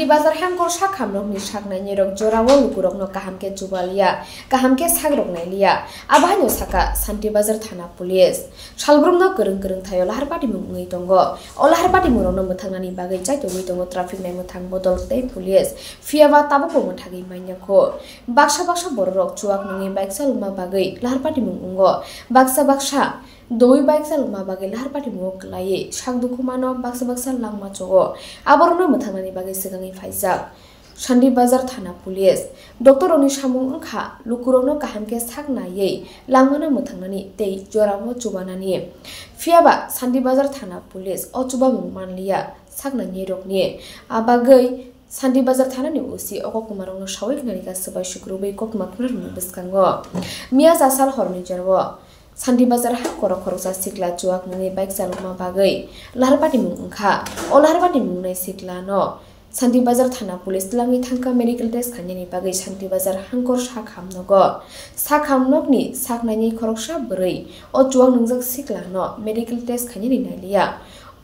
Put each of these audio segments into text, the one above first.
Bazar hangkor sakham rok ni saknai ni rok jorawo lukurok no kaham ke jubalia kaham ke sagrok nai lia abahno saka Santi Bazar Thana Police salbrum no kereng kereng thayo lahar pati mungai tongo o lahar pati murong no muthangnani bagai chai tongoi tongo traffic nai muthang bodol tei police fiaba tabo po muthagi mainya ko baksa baksa borok chuak nungi bike saluma bagai lahar pati mungo baksa doi bike saluma bagai lahar pati mung klai sakduku mano baksa langma chogo aborno muthangani bagai sigangi faijak Santi Bazar Thana Police Dr. Oni Samung Ungkha Lukurokno kahamke saknayei langmano muthangnani tei joramo chubanani fiaba Santi Bazar Thana Police o chuba mungmanlia saknani rokni abagai Santi Bazar Thana ni usi okokumarongno sawik narika sabai shukrubai kokmaknar biskango Mia jasal horni jarwo Santi Bazar ha korok sikla chuak nungi bike saluma bagai laharpati mung ungkha o laharpati mungnai sikla no Santi Bazar Thana Police langi thangka medical test khanyani bagai Santi Bazar hangkor sakhamnog ni saknani khoroksa brai o chuak nungjak sikla no medical test khanyani nailia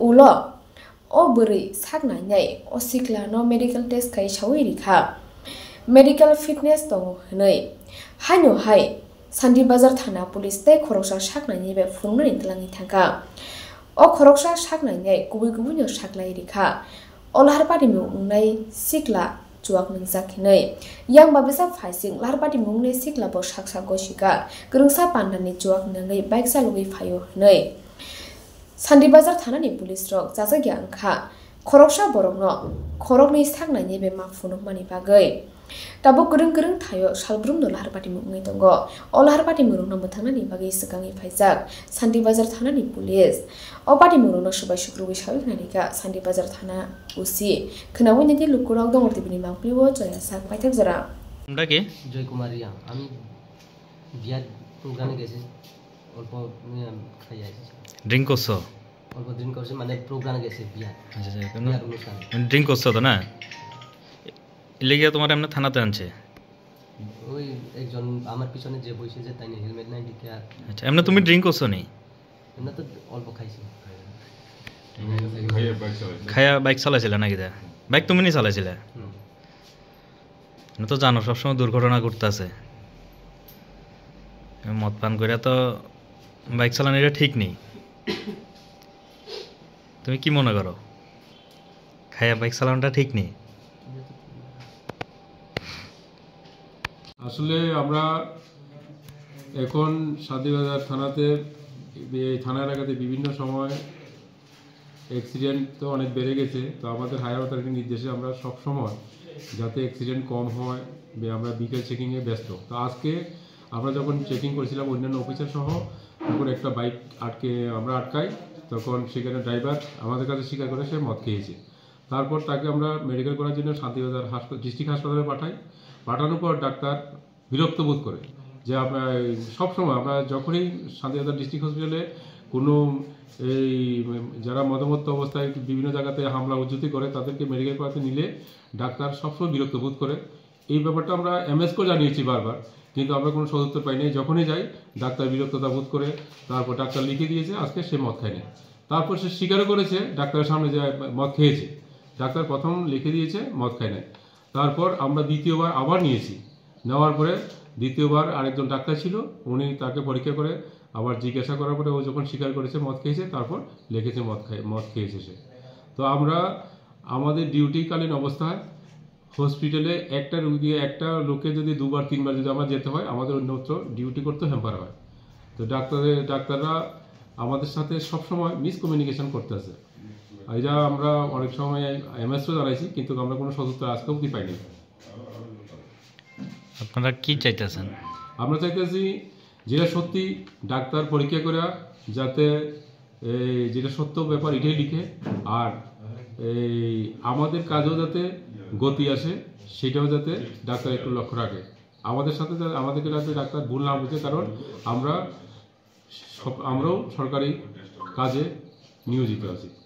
ulo o brai saknai o sikla no medical test khai sawi rikha medical fitness tong hnai haino hai Santi Bazar Thana Police tei khoroksa saknani be phungnani tlangi thangka o khoroksa saknai gubi no saklai rikha Olahar pati mungnai sikla chuak nungjak hinai yang babisa phaising lahar pati mungnai sikla bo saksa gosika gerungsa pandani chuak nangai bike salugui phayo hinai Santi Bazar Thana ni police rok jajagya angkha khoroksa borokno khorokni saknani be mafunuk mani bagai tabo gereng thayo salbrum no lahar pati mungnai tongo olahar pati murungno muthangnani bagai sigangi phaijak Santi Bazar Thana ni police o pati murungno sabai shukrubai sawik narika Santi Bazar Thana usi khnawi nagi lukurok dong tibini mangpliwo joya sak paithak jara আমরা কি জয় কুমারিয়া আমি বিয়ার প্রোগ্রামে গেছি অল্প খাই আইছি drink করছো অল্প দিন করছি মানে প্রোগ্রামে গেছি বিয়ার আচ্ছা কোনো ড্রিঙ্ক করছো তো না এলিগিয়া তোমার এমনি থানাতে আনছে ওই একজন আমার পিছনে যে বসে যে তাই হেলমেট নাই দিকে আর আচ্ছা এমনি তুমি ড্রিঙ্ক করছো নি এমনি তো অল্প খাইছি খায়া বাইক চালাইছিলে নাকি দা বাইক তুমি নি চালাইছিলে না তো জানো সবসময় দুর্ঘটনা ঘটতেছে মদ পান করে তো বাইক চালানো এটা ঠিক নেই তুমি কি মনে করো খায়া বাইক চালানোটা ঠিক নেই আসলে আমরা এখন সান্তি বাজার থানাতে এই থানা এলাকাতে বিভিন্ন সময় অ্যাক্সিডেন্ট তো অনেক বেড়ে গেছে তো আমাদের হায়ার অথরিটির নির্দেশে আমরা সব সময় যাতে অ্যাক্সিডেন্ট কম হয় আমরা বিকেল চেকিংয়ে ব্যস্ত তো আজকে আমরা যখন চেকিং করেছিলাম অন্যান্য অফিসার সহ তখন একটা বাইক আমরা আটকাই তখন সেখানে ড্রাইভার আমাদের কাছে স্বীকার করে সে মদ খেয়েছে তারপর তাকে আমরা মেডিকেল করার জন্য শান্তিবাজার ডিস্ট্রিক্ট হাসপাতালে পাঠানোর পর ডাক্তার বিরক্ত বোধ করে যে আপনার সবসময় আমরা যখনই শান্তিবাজার ডিস্ট্রিক্ট হসপিটালে কোনো এই যারা মদমত্ত অবস্থায় বিভিন্ন জায়গাতে হামলা উজ্জুতি করে তাদেরকে মেডিকেল করাতে নিলে ডাক্তার সবসময় বিরক্ত বোধ করে এই ব্যাপারটা আমরা এমএসকেও জানিয়েছি বারবার কিন্তু আমরা কোনো সদুত্তর পাইনি যখনই যাই ডাক্তার বিরক্ততা বোধ করে তারপর ডাক্তার লিখে দিয়েছে আজকে সে মদ খায়নি তারপর সে স্বীকারও করেছে ডাক্তারের সামনে যে মদ খেয়েছে ডাক্তার প্রথম লিখে দিয়েছে মদ খায় নাই তারপর আমরা দ্বিতীয়বার আবার নিয়েছি নেওয়ার পরে দ্বিতীয়বার আরেকজন ডাক্তার ছিল উনি তাকে পরীক্ষা করে আবার জিজ্ঞাসা করার পরে ও যখন স্বীকার করেছে মদ খেয়েছে তারপর লিখেছে মদ খেয়েছে সে তো আমরা আমাদের ডিউটিকালীন অবস্থায় হসপিটালে একটা লোকে যদি দুবার তিনবার যদি আমার যেতে হয় আমাদের অন্যত্র ডিউটি করতে হ্যাম্পার হয় তো ডাক্তাররা আমাদের সাথে সবসময় মিসকমিউনিকেশন করতেছে এটা আমরা অনেক সময় এমএসও জানাইছি কিন্তু আমরা কোনো সদুত্তর আজকেও কি পাইনি আপনারা কি চাইতেছেন আমরা চাইতেছি যেটা সত্যি ডাক্তার পরীক্ষা করে যাতে যেটা সত্য ব্যাপার এটাই লিখে আর এই আমাদের কাজেও যাতে গতি আসে সেটাও যাতে ডাক্তার একটু লক্ষ্য রাখে আমাদেরকে যাতে ডাক্তার ভুল না বুঝে কারণ আমরাও সরকারি কাজে নিয়োজিত আছি